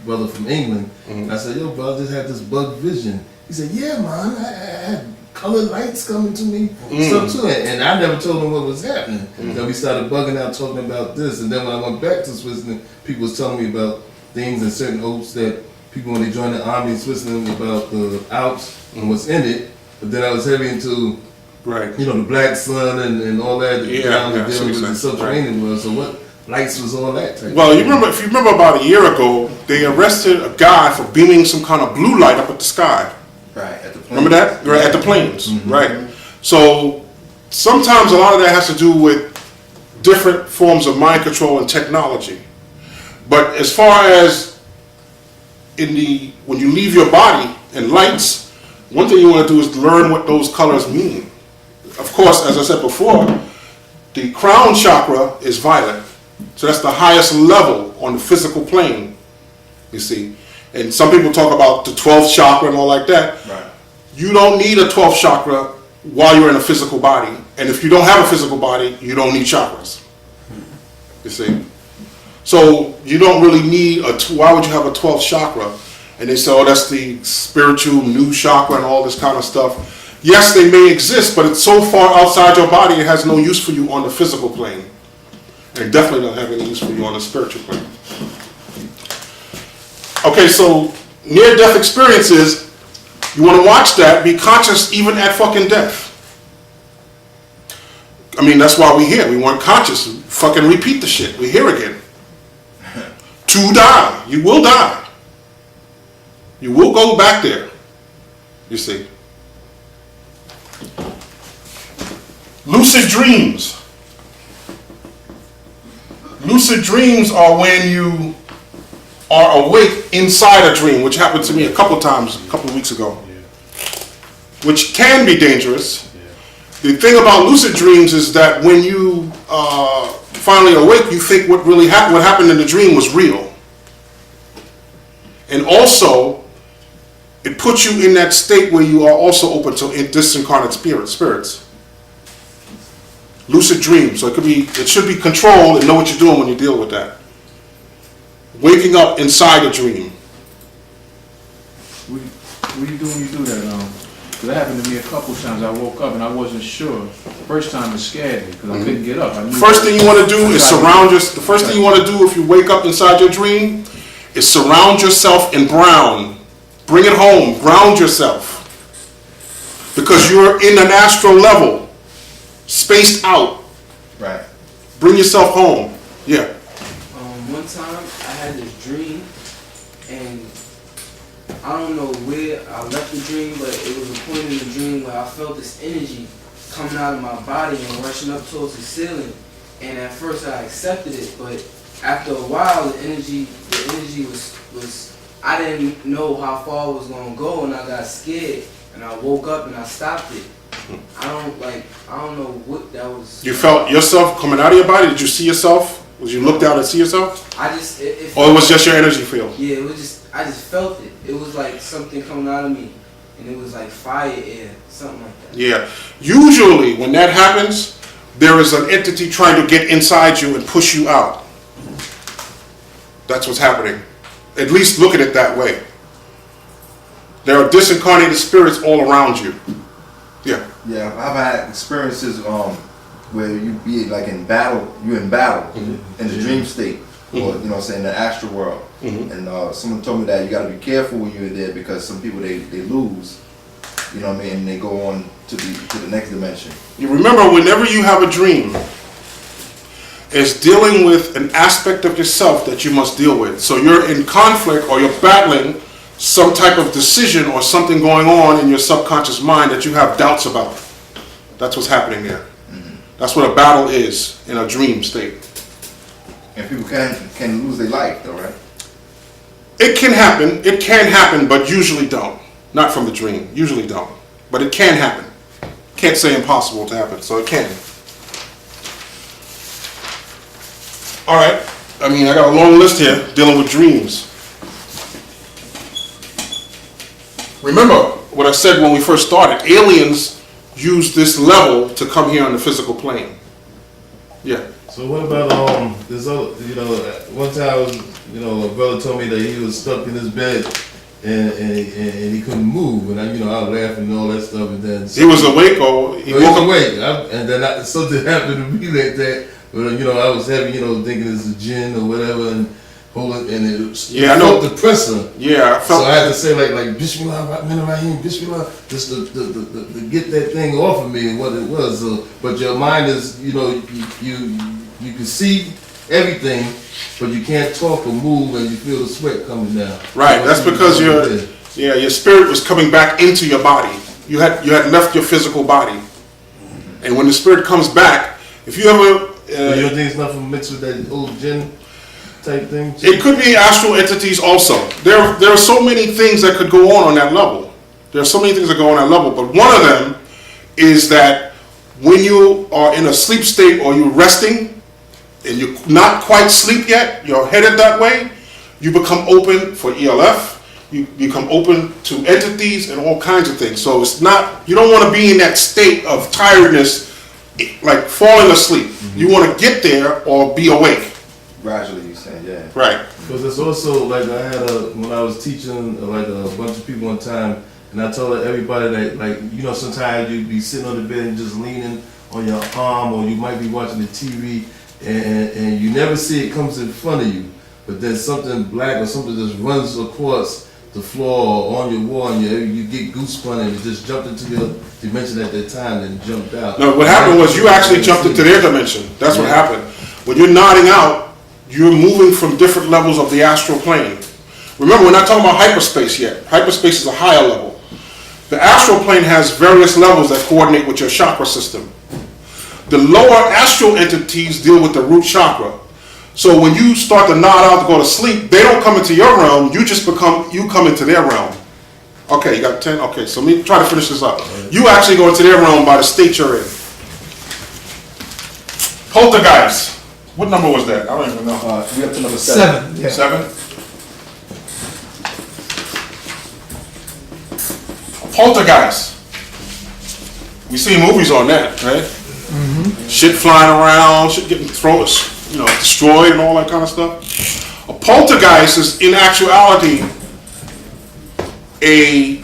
brother from England. I said, yo, bro, I just had this bug vision. He said, yeah, man, I had colored lights coming to me, stuff to it. And I never told him what was happening. Then we started bugging out talking about this. And then when I went back to Switzerland, people was telling me about things and certain oaths that people, when they joined the army in Switzerland, about the Alps and what's in it. But then I was heavy into the black sun and all that dealing with the subterranean world. So what lights was all that type Well, if you remember about a year ago, they arrested a guy for beaming some kind of blue light up at the sky. Right, at the planes. Remember that? Right, at the planes. Right. So sometimes a lot of that has to do with different forms of mind control and technology. But as far as when you leave your body and lights, one thing you want to do is learn what those colors mean. Of course, as I said before, the crown chakra is violet. So that's the highest level on the physical plane, you see. And some people talk about the 12th chakra and all like that. Right. You don't need a 12th chakra while you're in a physical body. And if you don't have a physical body, you don't need chakras. You see. So you don't really need why would you have a 12th chakra? And they say, oh, that's the spiritual new chakra and all this kind of stuff. Yes, they may exist, but it's so far outside your body, it has no use for you on the physical plane. And it definitely don't have any use for you on the spiritual plane. Okay, so near-death experiences, you want to watch that, be conscious even at fucking death. I mean, that's why we're here. We weren't conscious. Fucking repeat the shit. We're here again. To die. You will die. You will go back there. You see. Lucid dreams. Lucid dreams are when you are awake inside a dream, which happened to me a couple times a couple of weeks ago, which can be dangerous. The thing about lucid dreams is that when you finally awake, you think what happened in the dream was real. And also, it puts you in that state where you are also open to disincarnate spirits. Lucid dreams. So it should be controlled and know what you're doing when you deal with that. Waking up inside a dream. What do you do when you do that? 'Cause that happened to me a couple times. I woke up and I wasn't sure. First time it scared me because I couldn't get up. I knew First thing you want to do is the first thing you want to do if you wake up inside your dream is surround yourself in brown. Bring it home. Ground yourself. Because you're in an astral level, spaced out. Right. Bring yourself home. Yeah. One time I had this dream, and I don't know where I left the dream, but it was a point in the dream where I felt this energy coming out of my body and rushing up towards the ceiling. And at first I accepted it, but after a while the energy was I didn't know how far it was gonna go, and I got scared, and I woke up and I stopped it. I don't know what that was. You felt yourself coming out of your body? Did you see yourself? Did you look down and see yourself? Or it was just your energy field? Yeah, I just felt it. It was like something coming out of me, and it was like fire air, something like that. Yeah. Usually when that happens, there is an entity trying to get inside you and push you out. That's what's happening. At least look at it that way. There are disincarnated spirits all around you. Yeah. Yeah, I've had experiences where you be like in battle, you're in battle in the dream state, or you know, say in the astral world. And someone told me that you got to be careful when you're there because some people they lose, you know what I mean, and they go on to the next dimension. You remember, whenever you have a dream, it's dealing with an aspect of yourself that you must deal with. So you're in conflict or you're battling some type of decision or something going on in your subconscious mind that you have doubts about. That's what's happening there. That's what a battle is in a dream state. And people can lose their life though, right? It can happen, but usually don't. Not from the dream, usually don't. But it can happen. Can't say impossible to happen, so it can. All right, I got a long list here dealing with dreams. Remember what I said when we first started, aliens use this level to come here on the physical plane. Yeah. So what about this other, one time a brother told me that he was stuck in his bed and he couldn't move, and I was laughing and all that stuff, and then he was awake or he woke up? Awake, and then something happened to me like that. But I was having thinking it's a jinn or whatever, and holding, and it felt the pressure. Yeah, so I had to say like Bismillah Rahim, Bismillah, just to get that thing off of me and what it was. So, but your mind is, you can see everything, but you can't talk or move, and you feel the sweat coming down. Right. That's because your spirit was coming back into your body. You had left your physical body, and when the spirit comes back, if you ever you don't think it's nothing mixed with that old jinn type thing? It could be astral entities also. There are so many things that could go on that level. There are so many things that go on that level, but one of them is that when you are in a sleep state or you're resting and you're not quite asleep yet, you're headed that way, you become open for ELF, you become open to entities and all kinds of things. So it's not, you don't want to be in that state of tiredness, like falling asleep. You want to get there or be awake. Gradually, you saying, yeah. Right. Because it's also like I had when I was teaching like a bunch of people one time, and I told everybody that sometimes you'd be sitting on the bed and just leaning on your arm, or you might be watching the TV and you never see it comes in front of you, but then something black or something just runs across the floor or on your wall, and you get goosebumps and you just jumped into your dimension at that time and jumped out. No, what happened was you actually jumped into their dimension. That's what happened. When you're nodding out, you're moving from different levels of the astral plane. Remember, we're not talking about hyperspace yet. Hyperspace is a higher level. The astral plane has various levels that coordinate with your chakra system. The lower astral entities deal with the root chakra. So when you start to nod out to go to sleep, they don't come into your realm, you come into their realm. Okay, you got 10? Okay, so let me try to finish this up. You actually go into their realm by the state you're in. Poltergeist. What number was that? I don't even know. We up to number 7. 7. Yeah. 7? Poltergeist. We see movies on that, right? Shit flying around, shit getting thrown, destroyed and all that kind of stuff. A poltergeist is in actuality a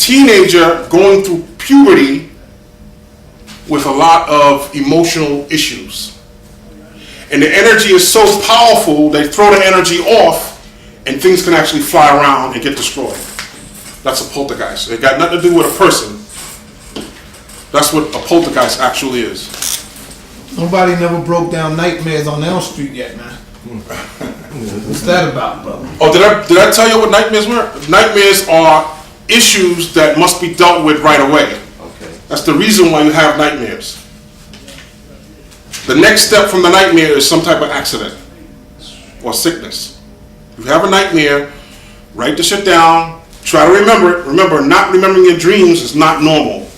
teenager going through puberty with a lot of emotional issues. And the energy is so powerful, they throw the energy off and things can actually fly around and get destroyed. That's a poltergeist. It got nothing to do with a person. That's what a poltergeist actually is. Nobody never broke down Nightmares on Elm Street yet, man. What's that about, brother? Oh, did I tell you what nightmares were? Nightmares are issues that must be dealt with right away. Okay. That's the reason why you have nightmares. The next step from the nightmare is some type of accident or sickness. If you have a nightmare, write the shit down, try to remember it. Remember, not remembering your dreams is not normal.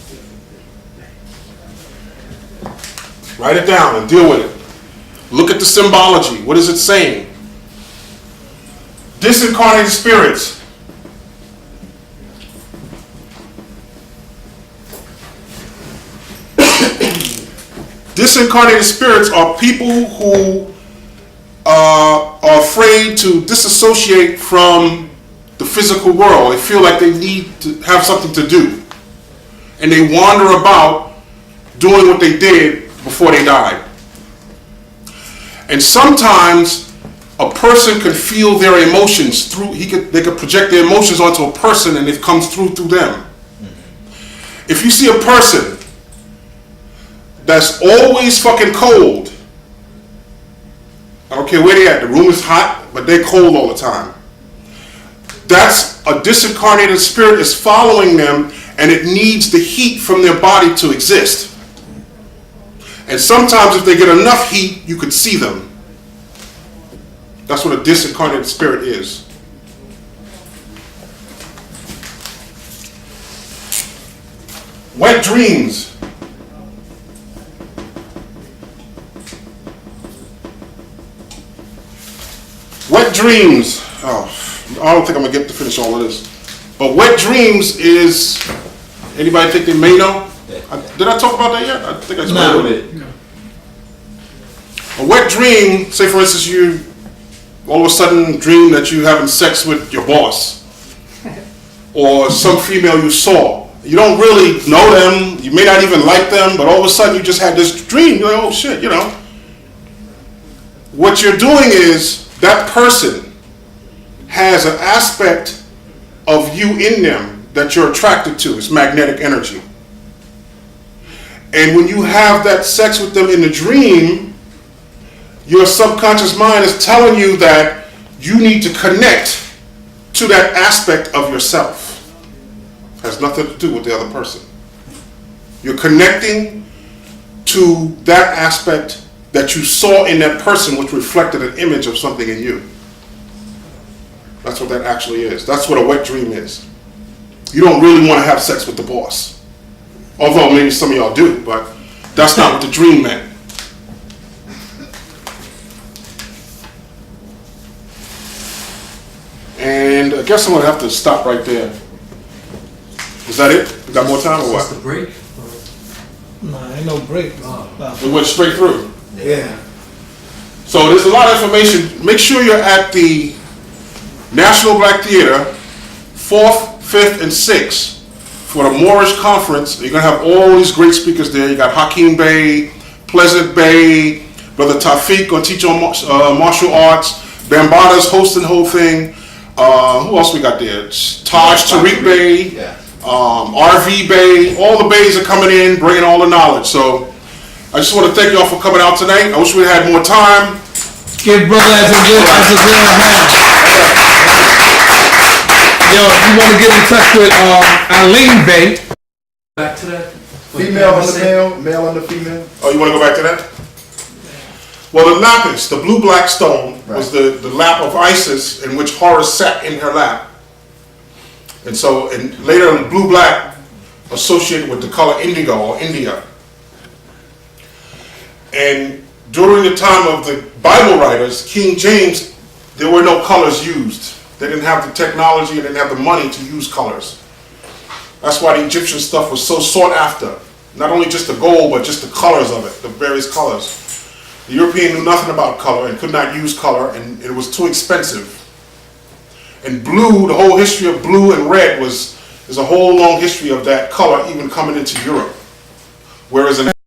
Write it down and deal with it. Look at the symbology. What is it saying? Disincarnated spirits. Disincarnated spirits are people who are afraid to disassociate from the physical world. They feel like they need to have something to do. And they wander about doing what they did before they died. And sometimes a person could feel their emotions through, they could project their emotions onto a person and it comes through them. If you see a person that's always fucking cold, I don't care where they at, the room is hot, but they're cold all the time. That's a disincarnated spirit is following them and it needs the heat from their body to exist. And sometimes if they get enough heat, you could see them. That's what a disincarnated spirit is. Wet dreams. Wet dreams. Oh, I don't think I'm gonna get to finish all of this. But wet dreams is, anybody think they may know? Did I talk about that yet? I think I spoke about it. A wet dream, say for instance you all of a sudden dream that you're having sex with your boss or some female you saw. You don't really know them, you may not even like them, but all of a sudden you just had this dream. You're like, oh shit, you know. What you're doing is that person has an aspect of you in them that you're attracted to. It's magnetic energy. And when you have that sex with them in the dream, your subconscious mind is telling you that you need to connect to that aspect of yourself. Has nothing to do with the other person. You're connecting to that aspect that you saw in that person, which reflected an image of something in you. That's what that actually is. That's what a wet dream is. You don't really want to have sex with the boss. Although maybe some of y'all do, but that's not what the dream meant. And I guess I'm going to have to stop right there. Is that it? We got more time or What's what? the break? Nah, ain't no break. We went straight through. Yeah. So there's a lot of information. Make sure you're at the National Black Theater, 4th, 5th, and 6th for the Moorish Conference. You're going to have all these great speakers there. You got Hakeem Bey, Pleasant Bey, Brother Tafiq going to teach on martial arts. Bambada's hosting the whole thing. Who else we got there? Taj Tariq Bey, Yeah. RV Bey. All the Beys are coming in, bringing all the knowledge. So I just want to thank y'all for coming out tonight. I wish we had more time. Give brother as a good hand. Yo, if you want to get in touch with Eileen Bay. Back to that. Female under male, male under female. Oh, you want to go back to that? Well, the lapis, the blue-black stone, was the lap of Isis in which Horus sat in her lap. And so, and later blue-black associated with the color indigo or India. And during the time of the Bible writers, King James, there were no colors used. They didn't have the technology and they didn't have the money to use colors. That's why the Egyptian stuff was so sought after. Not only just the gold, but just the colors of it, the various colors. The European knew nothing about color and could not use color, and it was too expensive. And blue, the whole history of blue and red was There's a whole long history of that color even coming into Europe. Whereas in